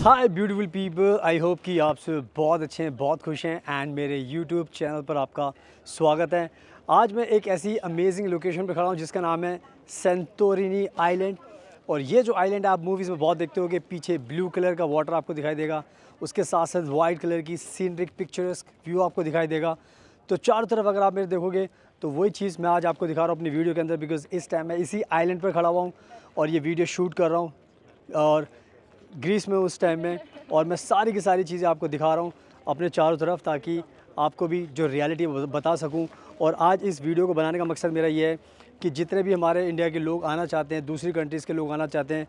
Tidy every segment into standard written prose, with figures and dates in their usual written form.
Hi beautiful people, I hope कि आप सब बहुत अच्छे हैं, बहुत खुश हैं एंड मेरे यूट्यूब चैनल पर आपका स्वागत है। आज मैं एक ऐसी अमेजिंग लोकेशन पर खड़ा हूँ जिसका नाम है सेंटोरिनी आइलैंड। और ये जो आइलैंड आप मूवीज़ में बहुत देखते हो कि पीछे ब्लू कलर का वाटर आपको दिखाई देगा, उसके साथ साथ वाइट कलर की सीनरिक पिक्चर्स व्यू आपको दिखाई देगा। तो चारों तरफ अगर आप मेरे देखोगे तो वही चीज़ मैं आज आपको दिखा रहा हूँ अपनी वीडियो के अंदर, बिकॉज़ इस टाइम मैं इसी आइलैंड पर खड़ा हुआ हूँ और ये वीडियो शूट कर रहा हूँ और ग्रीस में उस टाइम में। और मैं सारी की सारी चीज़ें आपको दिखा रहा हूँ अपने चारों तरफ, ताकि आपको भी जो रियलिटी बता सकूँ। और आज इस वीडियो को बनाने का मकसद मेरा ये है कि जितने भी हमारे इंडिया के लोग आना चाहते हैं, दूसरी कंट्रीज़ के लोग आना चाहते हैं,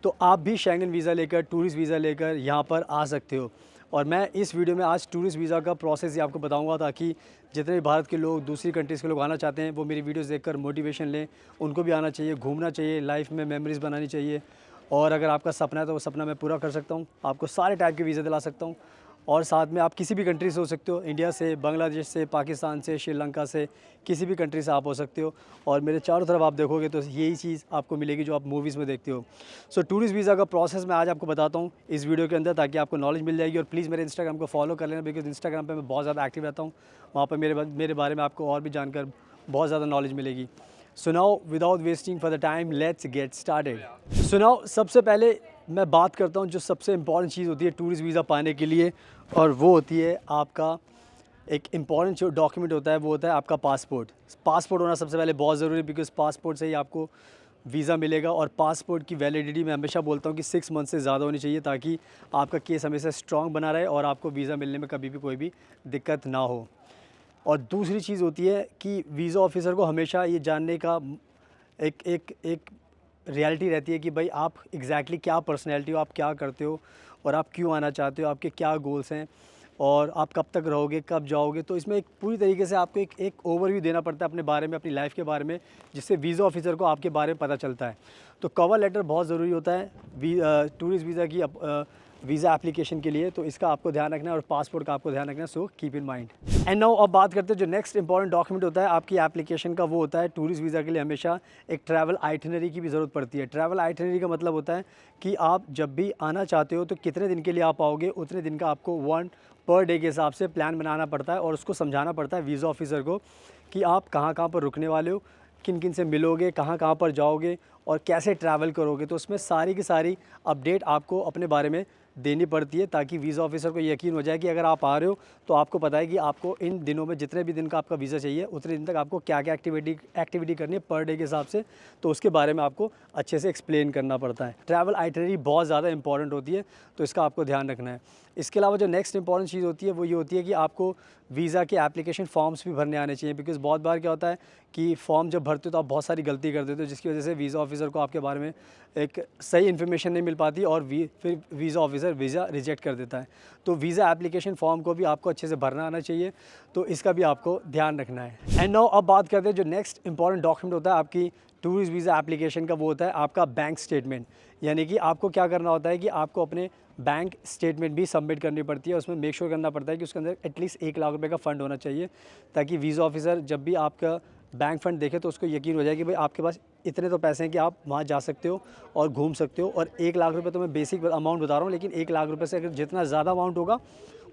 तो आप भी शेंगन वीज़ा लेकर, टूरिस्ट वीज़ा लेकर यहाँ पर आ सकते हो। और मैं इस वीडियो में आज टूरिस्ट वीज़ा का प्रोसेस ही आपको बताऊंगा, ताकि जितने भी भारत के लोग, दूसरी कंट्रीज़ के लोग आना चाहते हैं, वो मेरी वीडियोस देखकर मोटिवेशन लें। उनको भी आना चाहिए, घूमना चाहिए, लाइफ में मेमोरीज़ बनानी चाहिए। और अगर आपका सपना है तो वो सपना मैं पूरा कर सकता हूँ, आपको सारे टाइप के वीज़ा दिला सकता हूँ। और साथ में आप किसी भी कंट्री से हो सकते हो, इंडिया से, बांग्लादेश से, पाकिस्तान से, श्रीलंका से, किसी भी कंट्री से आप हो सकते हो। और मेरे चारों तरफ आप देखोगे तो यही चीज़ आपको मिलेगी जो आप मूवीज़ में देखते हो। सो टूरिस्ट वीज़ा का प्रोसेस मैं आज आपको बताता हूँ इस वीडियो के अंदर, ताकि आपको नॉलेज मिल जाएगी। और प्लीज़ मेरे इंस्टाग्राम को फॉलो कर लेना, बिकॉज इंस्टाग्राम पर मैं बहुत ज़्यादा एक्टिव रहता हूँ। वहाँ पर मेरे बारे में आपको और भी जानकर बहुत ज़्यादा नॉलेज मिलेगी। So now without wasting for the time, let's get started. So now सबसे पहले मैं बात करता हूँ जो सबसे इम्पॉर्टेंट चीज़ होती है टूरिस्ट वीज़ा पाने के लिए, और वो होती है आपका एक इम्पॉर्टेंट जो डॉक्यूमेंट होता है वो होता है आपका पासपोर्ट। पासपोर्ट होना सबसे पहले बहुत ज़रूरी है, बिकॉज पासपोर्ट से ही आपको वीज़ा मिलेगा। और पासपोर्ट की वैलिडिटी मैं हमेशा बोलता हूँ कि 6 मंथ से ज़्यादा होनी चाहिए, ताकि आपका केस हमेशा स्ट्रॉन्ग बना रहे और आपको वीज़ा मिलने में कभी भी कोई भी दिक्कत ना हो। और दूसरी चीज़ होती है कि वीज़ा ऑफिसर को हमेशा ये जानने का एक रियलिटी रहती है कि भाई आप एग्जैक्टली क्या पर्सनैलिटी हो, आप क्या करते हो और आप क्यों आना चाहते हो, आपके क्या गोल्स हैं और आप कब तक रहोगे, कब जाओगे। तो इसमें एक पूरी तरीके से आपको एक ओवरव्यू देना पड़ता है अपने बारे में, अपनी लाइफ के बारे में, जिससे वीज़ा ऑफिसर को आपके बारे में पता चलता है। तो कवर लेटर बहुत ज़रूरी होता है टूरिस्ट वीज़ा की वीज़ा एप्लीकेशन के लिए, तो इसका आपको ध्यान रखना है और पासपोर्ट का आपको ध्यान रखना है। So keep in mind. And now अब बात करते हैं जो नेक्स्ट इंपॉर्टेंट डॉक्यूमेंट होता है आपकी एप्लीकेशन का, वो होता है टूरिस्ट वीज़ा के लिए हमेशा एक ट्रैवल आइटिनरी की भी ज़रूरत पड़ती है। ट्रैवल आइटिनरी का मतलब होता है कि आप जब भी आना चाहते हो तो कितने दिन के लिए आप आओगे, उतने दिन का आपको 1 पर डे के हिसाब से प्लान बनाना पड़ता है। और उसको समझाना पड़ता है वीज़ा ऑफिसर को कि आप कहाँ कहाँ पर रुकने वाले हो, किन किन से मिलोगे, कहाँ कहाँ पर जाओगे और कैसे ट्रैवल करोगे। तो उसमें सारी की सारी अपडेट आपको अपने बारे में देनी पड़ती है, ताकि वीज़ा ऑफिसर को यकीन हो जाए कि अगर आप आ रहे हो तो आपको पता है कि आपको इन दिनों में जितने भी दिन का आपका वीज़ा चाहिए उतने दिन तक आपको क्या क्या एक्टिविटी करनी है पर डे के हिसाब से। तो उसके बारे में आपको अच्छे से एक्सप्लेन करना पड़ता है। ट्रैवल आइटनरी बहुत ज़्यादा इंपॉर्टेंट होती है, तो इसका आपको ध्यान रखना है। इसके अलावा जो नेक्स्ट इंपॉर्टेंट चीज़ होती है वो ये होती है कि आपको वीज़ा के एप्लीकेशन फॉर्म्स भी भरने आने चाहिए, बिकॉज़ बहुत बार क्या होता है कि फॉर्म जब भरते हो तो आप बहुत सारी गलती कर देते हो, जिसकी वजह से वीज़ा ऑफिसर को आपके बारे में एक सही इन्फॉर्मेशन नहीं मिल पाती और फिर वीज़ा ऑफिसर वीज़ा रिजेक्ट कर देता है। तो वीज़ा एप्लीकेशन फॉर्म को भी आपको अच्छे से भरना आना चाहिए, तो इसका भी आपको ध्यान रखना है। एंड नाउ अब बात करते हैं जो नेक्स्ट इंपॉर्टेंट डॉक्यूमेंट होता है आपकी टूरिस्ट वीज़ा एप्लीकेशन का, वो होता है आपका बैंक स्टेटमेंट। यानी कि आपको क्या करना होता है कि आपको अपने बैंक स्टेटमेंट भी सबमिट करनी पड़ती है। उसमें मेक श्योर करना पड़ता है कि उसके अंदर एटलीस्ट 1 लाख रुपए का फ़ंड होना चाहिए, ताकि वीज़ा ऑफिसर जब भी आपका बैंक फ़ंड देखे तो उसको यकीन हो जाए कि भाई आपके पास इतने तो पैसे हैं कि आप वहाँ जा सकते हो और घूम सकते हो। और 1 लाख रुपए तो मैं बेसिक अमाउंट बता रहा हूँ, लेकिन 1 लाख रुपए से अगर जितना ज़्यादा अमाउंट होगा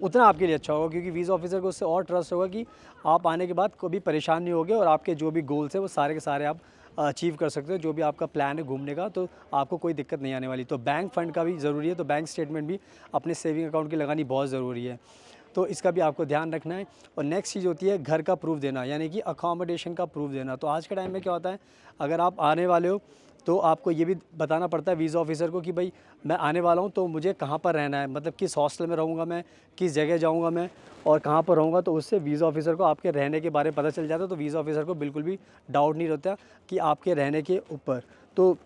उतना आपके लिए अच्छा होगा, क्योंकि वीज़ा ऑफिसर को उससे और ट्रस्ट होगा कि आप आने के बाद कभी परेशान नहीं होगे और आपके जो भी गोल्स हैं वो सारे के सारे आप अचीव कर सकते हो। जो भी आपका प्लान है घूमने का, तो आपको कोई दिक्कत नहीं आने वाली। तो बैंक फ़ंड का भी ज़रूरी है, तो बैंक स्टेटमेंट भी अपने सेविंग अकाउंट की लगानी बहुत ज़रूरी है, तो इसका भी आपको ध्यान रखना है। और नेक्स्ट चीज़ होती है घर का प्रूफ देना, यानी कि अकोमोडेशन का प्रूफ देना। तो आज के टाइम में क्या होता है, अगर आप आने वाले हो तो आपको ये भी बताना पड़ता है वीज़ा ऑफिसर को कि भाई मैं आने वाला हूँ तो मुझे कहाँ पर रहना है, मतलब किस हॉस्टल में रहूँगा मैं, किस जगह जाऊँगा मैं और कहाँ पर रहूँगा। तो उससे वीज़ा ऑफिसर को आपके रहने के बारे में पता चल जाता है, तो वीज़ा ऑफिसर को बिल्कुल भी डाउट नहीं रहता कि आपके रहने के ऊपर। तो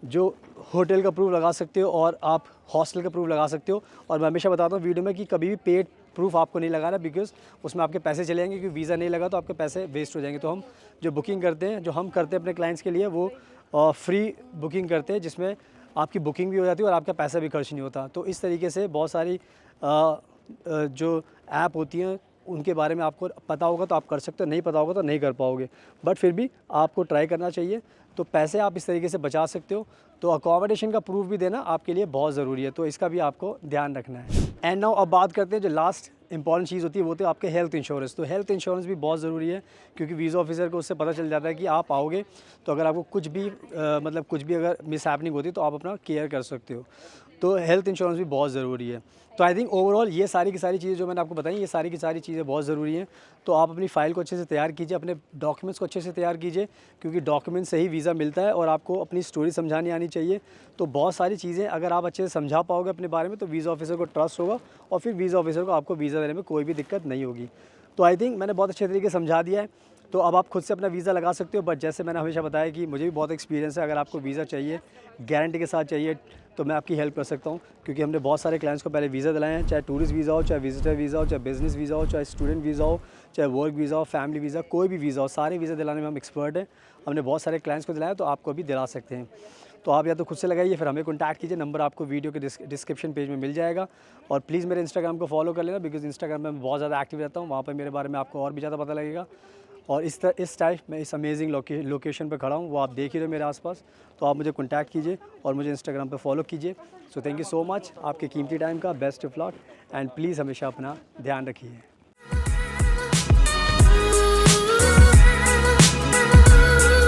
जो होटल का प्रूफ लगा सकते हो और आप हॉस्टल का प्रूफ लगा सकते हो। और मैं हमेशा बताता हूँ वीडियो में कि कभी भी पेड प्रूफ आपको नहीं लगाना, बिकॉज़ उसमें आपके पैसे चले जाएंगे, क्योंकि वीज़ा नहीं लगा तो आपके पैसे वेस्ट हो जाएंगे। तो हम जो बुकिंग करते हैं, जो हम करते हैं अपने क्लाइंट्स के लिए, वो फ्री बुकिंग करते हैं, जिसमें आपकी बुकिंग भी हो जाती है और आपका पैसा भी खर्च नहीं होता। तो इस तरीके से बहुत सारी जो ऐप होती हैं उनके बारे में आपको पता होगा तो आप कर सकते हो, नहीं पता होगा तो नहीं कर पाओगे, बट फिर भी आपको ट्राई करना चाहिए। तो पैसे आप इस तरीके से बचा सकते हो। तो अकोमोडेशन का प्रूफ भी देना आपके लिए बहुत ज़रूरी है, तो इसका भी आपको ध्यान रखना है। एंड नाउ अब बात करते हैं जो लास्ट इंपॉर्टेंट चीज़ होती है, वो होती है आपके हेल्थ इंश्योरेंस। तो हेल्थ इंश्योरेंस भी बहुत ज़रूरी है, क्योंकि वीज़ा ऑफिसर को उससे पता चल जाता है कि आप आओगे तो अगर आपको कुछ भी मतलब कुछ भी अगर मिस हैपनिंग होती है तो आप अपना केयर कर सकते हो। तो हेल्थ इंश्योरेंस भी बहुत ज़रूरी है। तो आई थिंक ओवरऑल ये सारी की सारी चीज़ें जो मैंने आपको बताई, ये सारी की सारी चीज़ें बहुत ज़रूरी हैं। तो आप अपनी फ़ाइल को अच्छे से तैयार कीजिए, अपने डॉक्यूमेंट्स को अच्छे से तैयार कीजिए, क्योंकि डॉक्यूमेंट से ही वीज़ा मिलता है और आपको अपनी स्टोरी समझानी आनी चाहिए। तो बहुत सारी चीज़ें अगर आप अच्छे से समझा पाओगे अपने बारे में, तो वीज़ा ऑफिसर को ट्रस्ट होगा और फिर वीज़ा ऑफिसर को आपको वीज़ा देने में कोई भी दिक्कत नहीं होगी। तो आई थिंक मैंने बहुत अच्छे तरीके से समझा दिया है। तो अब आप खुद से अपना वीज़ा लगा सकते हो, बट जैसे मैंने हमेशा बताया कि मुझे भी बहुत एक्सपीरियंस है। अगर आपको वीज़ा चाहिए, गारंटी के साथ चाहिए, तो मैं आपकी हेल्प कर सकता हूँ, क्योंकि हमने बहुत सारे क्लाइंट्स को पहले वीज़ा दिलाए हैं, चाहे टूरिस्ट वीज़ा हो, चाहे विजिटर वीज़ा हो, चाहे बिज़नेस वीज़ा हो, चाहे स्टूडेंट वीज़ा हो, चाहे वर्क वीज़ा हो, फैमिली वीज़ा, कोई भी वीज़ा हो, सारे वीज़ा दिलाने में हम एक्सपर्ट हैं। हमने बहुत सारे क्लाइंट्स को दिलाया, तो आपको भी दिला सकते हैं। तो आप या तो खुद से लगाइए, फिर हमें कॉन्टैक्ट कीजिए, नंबर आपको वीडियो के डिस्क्रिप्शन पेज में मिल जाएगा। और प्लीज़ मेरे इंस्टाग्राम को फॉलो कर लेना, बिकॉज़ इंस्टाग्राम में मैं बहुत ज़्यादा एक्टिव रहता हूँ। वहाँ पर मेरे बारे में आपको और भी ज़्यादा पता लगेगा। और इस टाइम मैं इस अमेजिंग लोकेशन पे खड़ा हूँ, वो आप देख ही रहे हो मेरे आसपास। तो आप मुझे कॉन्टैक्ट कीजिए और मुझे इंस्टाग्राम पे फॉलो कीजिए। So thank you so much, आपके कीमती टाइम का best of luck, and please हमेशा अपना ध्यान रखिए।